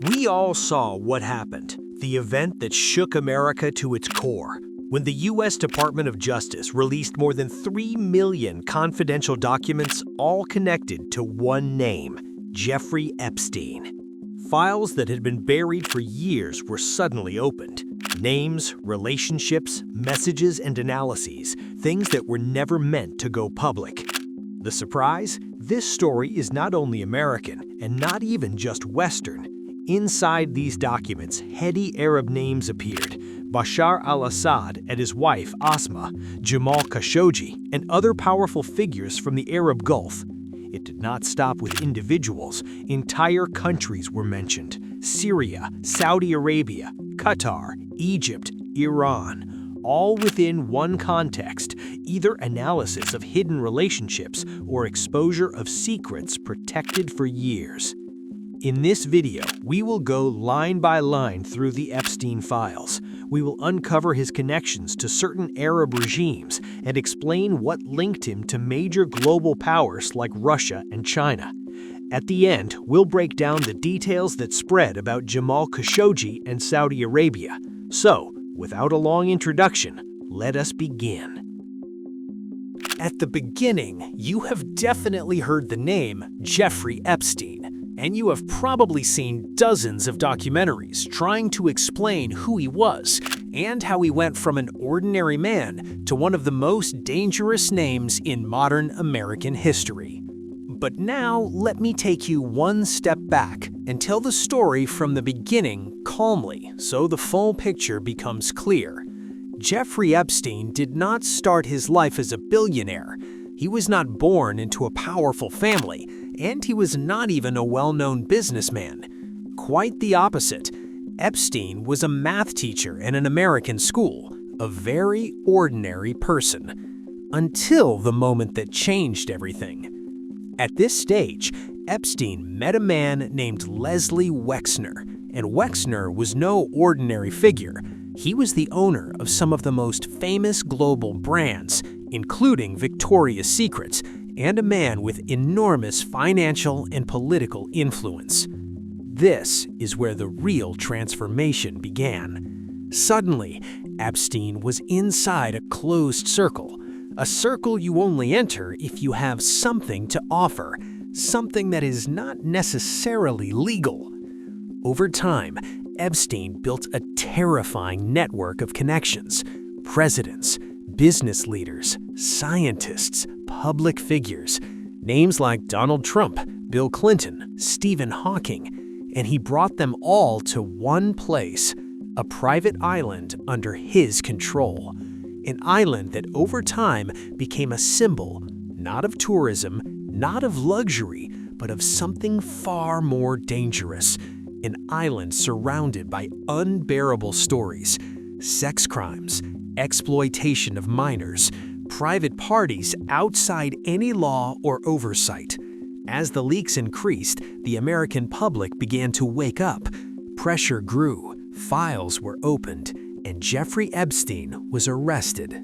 We all saw what happened, the event that shook America to its core, when the U.S. Department of Justice released more than 3 million confidential documents all connected to one name, Jeffrey Epstein. Files that had been buried for years were suddenly opened. Names, relationships, messages, and analyses, things that were never meant to go public. The surprise? This story is not only American, and not even just Western. Inside these documents, heady Arab names appeared: Bashar al-Assad and his wife Asma, Jamal Khashoggi, and other powerful figures from the Arab Gulf. It did not stop with individuals. Entire countries were mentioned: Syria, Saudi Arabia, Qatar, Egypt, Iran, all within one context, either analysis of hidden relationships or exposure of secrets protected for years. In this video, we will go line by line through the Epstein files. We will uncover his connections to certain Arab regimes and explain what linked him to major global powers like Russia and China. At the end, we'll break down the details that spread about Jamal Khashoggi and Saudi Arabia. So, without a long introduction, let us begin. At the beginning, you have definitely heard the name Jeffrey Epstein, and you have probably seen dozens of documentaries trying to explain who he was and how he went from an ordinary man to one of the most dangerous names in modern American history. But now, let me take you one step back and tell the story from the beginning calmly so the full picture becomes clear. Jeffrey Epstein did not start his life as a billionaire. He was not born into a powerful family, and he was not even a well-known businessman. Quite the opposite. Epstein was a math teacher in an American school, a very ordinary person. Until the moment that changed everything. At this stage, Epstein met a man named Leslie Wexner, and Wexner was no ordinary figure. He was the owner of some of the most famous global brands, including Victoria's Secret, and a man with enormous financial and political influence. This is where the real transformation began. Suddenly, Epstein was inside a closed circle. A circle you only enter if you have something to offer, something that is not necessarily legal. Over time, Epstein built a terrifying network of connections: presidents, business leaders, scientists, public figures, names like Donald Trump, Bill Clinton, Stephen Hawking, and he brought them all to one place, a private island under his control. An island that over time became a symbol, not of tourism, not of luxury, but of something far more dangerous. An island surrounded by unbearable stories, sex crimes, exploitation of minors, private parties outside any law or oversight. As the leaks increased, the American public began to wake up. Pressure grew, files were opened, and Jeffrey Epstein was arrested.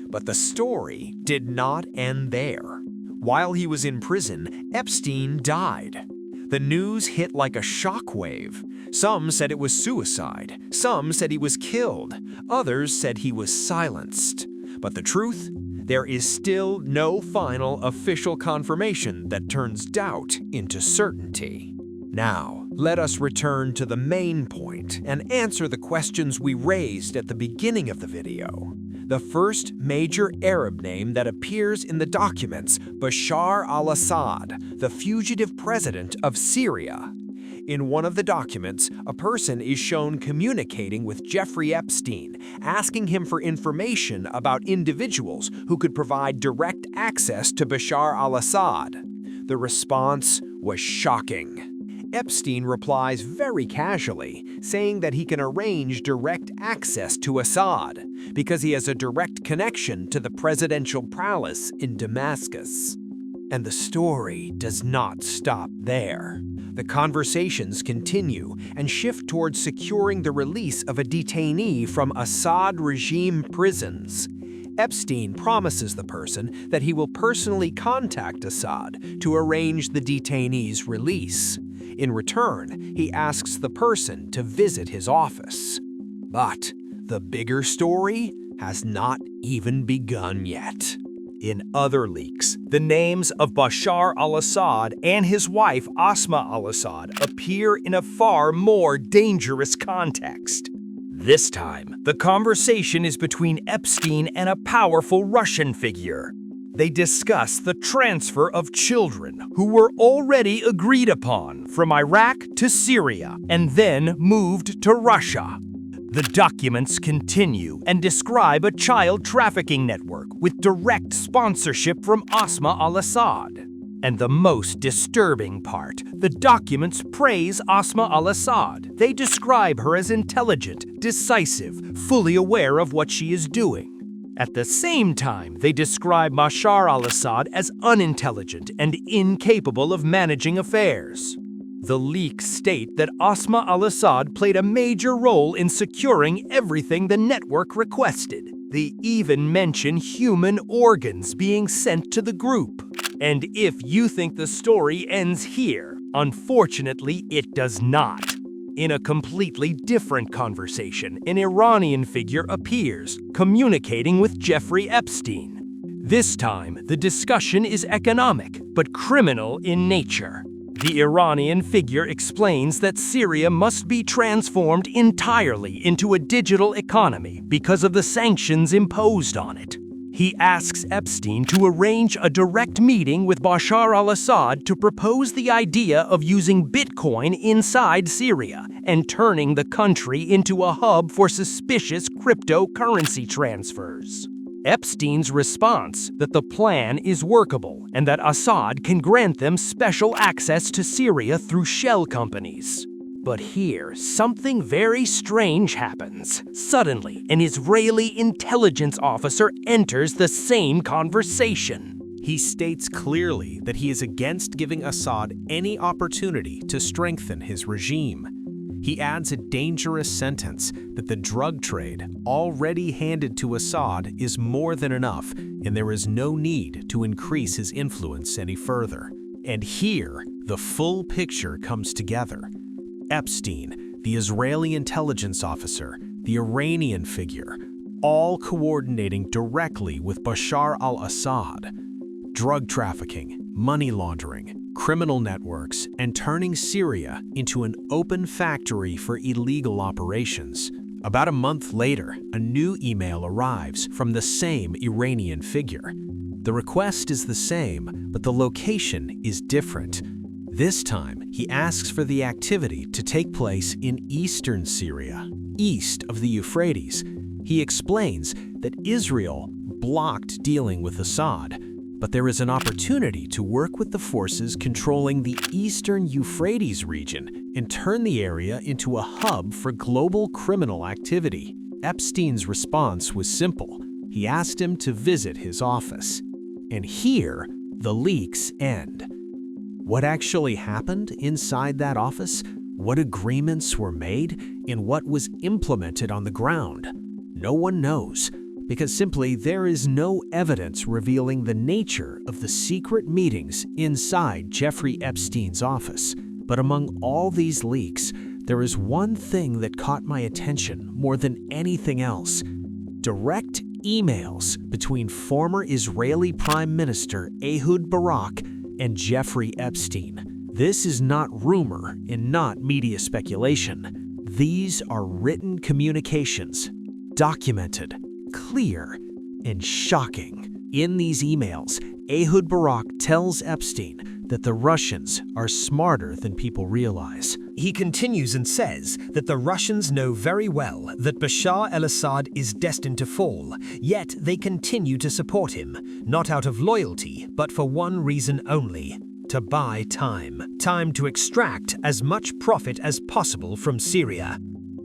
But the story did not end there. While he was in prison, Epstein died. The news hit like a shockwave. Some said it was suicide. Some said he was killed. Others said he was silenced. But the truth? There is still no final official confirmation that turns doubt into certainty. Now, let us return to the main point and answer the questions we raised at the beginning of the video. The first major Arab name that appears in the documents: Bashar al-Assad, the fugitive president of Syria. In one of the documents, a person is shown communicating with Jeffrey Epstein, asking him for information about individuals who could provide direct access to Bashar al-Assad. The response was shocking. Epstein replies very casually, saying that he can arrange direct access to Assad because he has a direct connection to the presidential palace in Damascus. And the story does not stop there. The conversations continue and shift towards securing the release of a detainee from Assad regime prisons. Epstein promises the person that he will personally contact Assad to arrange the detainee's release. In return, he asks the person to visit his office. But the bigger story has not even begun yet. In other leaks, the names of Bashar al-Assad and his wife Asma al-Assad appear in a far more dangerous context. This time, the conversation is between Epstein and a powerful Russian figure. They discuss the transfer of children who were already agreed upon from Iraq to Syria and then moved to Russia. The documents continue and describe a child trafficking network with direct sponsorship from Asma al-Assad. And the most disturbing part, the documents praise Asma al-Assad. They describe her as intelligent, decisive, fully aware of what she is doing. At the same time, they describe Bashar al-Assad as unintelligent and incapable of managing affairs. The leaks state that Asma al-Assad played a major role in securing everything the network requested. They even mention human organs being sent to the group. And if you think the story ends here, unfortunately it does not. In a completely different conversation, an Iranian figure appears, communicating with Jeffrey Epstein. This time, the discussion is economic, but criminal in nature. The Iranian figure explains that Syria must be transformed entirely into a digital economy because of the sanctions imposed on it. He asks Epstein to arrange a direct meeting with Bashar al-Assad to propose the idea of using Bitcoin inside Syria and turning the country into a hub for suspicious cryptocurrency transfers. Epstein's response that the plan is workable and that Assad can grant them special access to Syria through shell companies. But here, something very strange happens. Suddenly, an Israeli intelligence officer enters the same conversation. He states clearly that he is against giving Assad any opportunity to strengthen his regime. He adds a dangerous sentence that the drug trade already handed to Assad is more than enough and there is no need to increase his influence any further. And here, the full picture comes together. Epstein, the Israeli intelligence officer, the Iranian figure, all coordinating directly with Bashar al-Assad. Drug trafficking, money laundering, criminal networks, and turning Syria into an open factory for illegal operations. About a month later, a new email arrives from the same Iranian figure. The request is the same, but the location is different. This time, he asks for the activity to take place in eastern Syria, east of the Euphrates. He explains that Israel blocked dealing with Assad, but there is an opportunity to work with the forces controlling the eastern Euphrates region and turn the area into a hub for global criminal activity. Epstein's response was simple. He asked him to visit his office. And here, the leaks end. What actually happened inside that office, what agreements were made, and what was implemented on the ground, no one knows, because simply there is no evidence revealing the nature of the secret meetings inside Jeffrey Epstein's office. But among all these leaks, there is one thing that caught my attention more than anything else. Direct emails between former Israeli Prime Minister Ehud Barak and Jeffrey Epstein. This is not rumor and not media speculation. These are written communications, documented, clear, and shocking. In these emails, Ehud Barak tells Epstein that the Russians are smarter than people realize. He continues and says that the Russians know very well that Bashar al-Assad is destined to fall, yet they continue to support him, not out of loyalty, but for one reason only: to buy time. Time to extract as much profit as possible from Syria.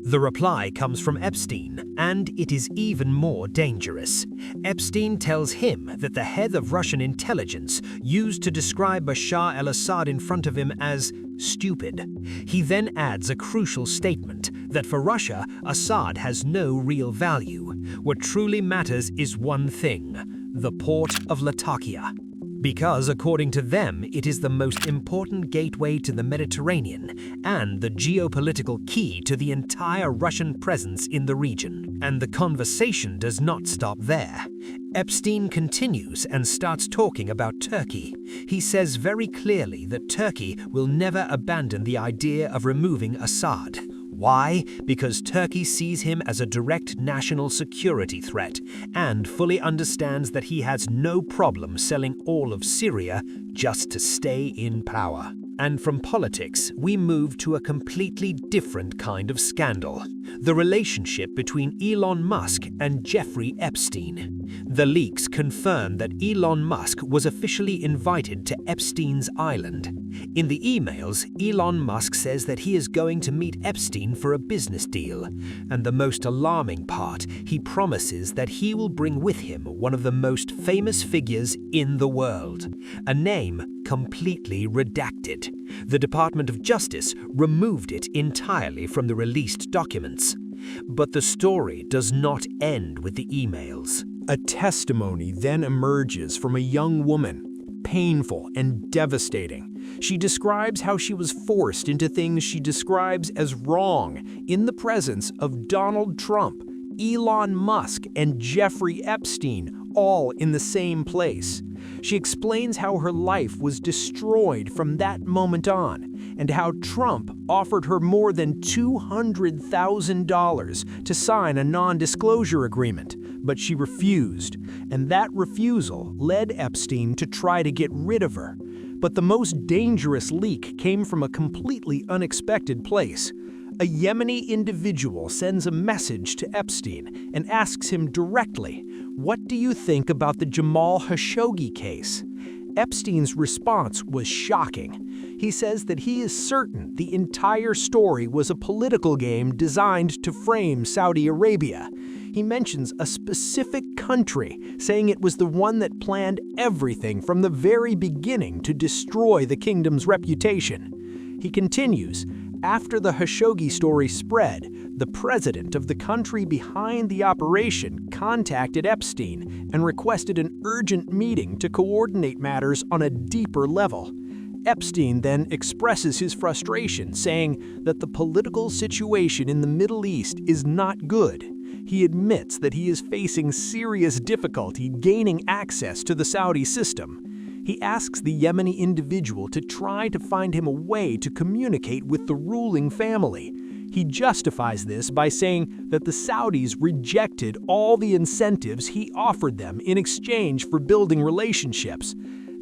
The reply comes from Epstein, and it is even more dangerous. Epstein tells him that the head of Russian intelligence used to describe Bashar al-Assad in front of him as stupid. He then adds a crucial statement that for Russia, Assad has no real value. What truly matters is one thing: the port of Latakia. Because, according to them, it is the most important gateway to the Mediterranean and the geopolitical key to the entire Russian presence in the region. And the conversation does not stop there. Epstein continues and starts talking about Turkey. He says very clearly that Turkey will never abandon the idea of removing Assad. Why? Because Turkey sees him as a direct national security threat and fully understands that he has no problem selling all of Syria just to stay in power. And from politics, we move to a completely different kind of scandal: the relationship between Elon Musk and Jeffrey Epstein. The leaks confirm that Elon Musk was officially invited to Epstein's island. In the emails, Elon Musk says that he is going to meet Epstein for a business deal. And the most alarming part, he promises that he will bring with him one of the most famous figures in the world, a name completely redacted. The Department of Justice removed it entirely from the released documents. But the story does not end with the emails. A testimony then emerges from a young woman, painful and devastating. She describes how she was forced into things she describes as wrong in the presence of Donald Trump, Elon Musk, and Jeffrey Epstein, all in the same place. She explains how her life was destroyed from that moment on, and how Trump offered her more than $200,000 to sign a non-disclosure agreement, but she refused, and that refusal led Epstein to try to get rid of her. But the most dangerous leak came from a completely unexpected place. A Yemeni individual sends a message to Epstein and asks him directly, "What do you think about the Jamal Khashoggi case?" Epstein's response was shocking. He says that he is certain the entire story was a political game designed to frame Saudi Arabia. He mentions a specific country, saying it was the one that planned everything from the very beginning to destroy the kingdom's reputation. He continues, after the Khashoggi story spread, the president of the country behind the operation contacted Epstein and requested an urgent meeting to coordinate matters on a deeper level. Epstein then expresses his frustration, saying that the political situation in the Middle East is not good. He admits that he is facing serious difficulty gaining access to the Saudi system. He asks the Yemeni individual to try to find him a way to communicate with the ruling family. He justifies this by saying that the Saudis rejected all the incentives he offered them in exchange for building relationships.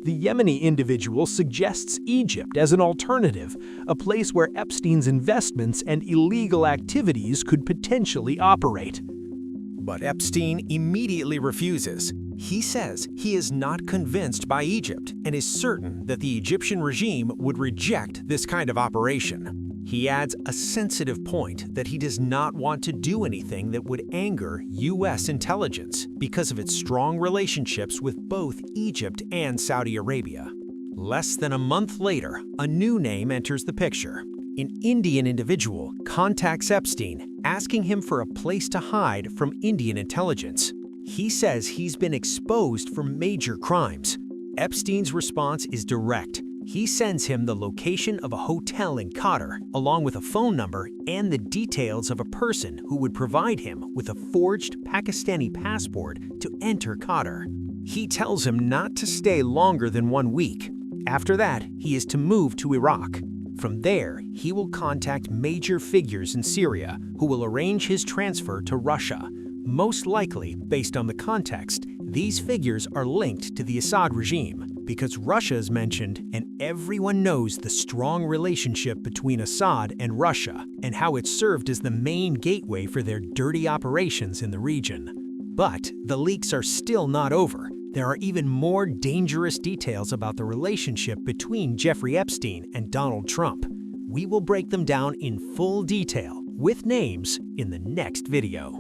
The Yemeni individual suggests Egypt as an alternative, a place where Epstein's investments and illegal activities could potentially operate. But Epstein immediately refuses. He says he is not convinced by Egypt and is certain that the Egyptian regime would reject this kind of operation. He adds a sensitive point that he does not want to do anything that would anger U.S. intelligence because of its strong relationships with both Egypt and Saudi Arabia. Less than a month later, a new name enters the picture. An Indian individual contacts Epstein, asking him for a place to hide from Indian intelligence. He says he's been exposed for major crimes. Epstein's response is direct. He sends him the location of a hotel in Qatar, along with a phone number and the details of a person who would provide him with a forged Pakistani passport to enter Qatar. He tells him not to stay longer than 1 week. After that, he is to move to Iraq. From there, he will contact major figures in Syria who will arrange his transfer to Russia. Most likely, based on the context, these figures are linked to the Assad regime because Russia is mentioned and everyone knows the strong relationship between Assad and Russia and how it served as the main gateway for their dirty operations in the region. But the leaks are still not over. There are even more dangerous details about the relationship between Jeffrey Epstein and Donald Trump. We will break them down in full detail with names in the next video.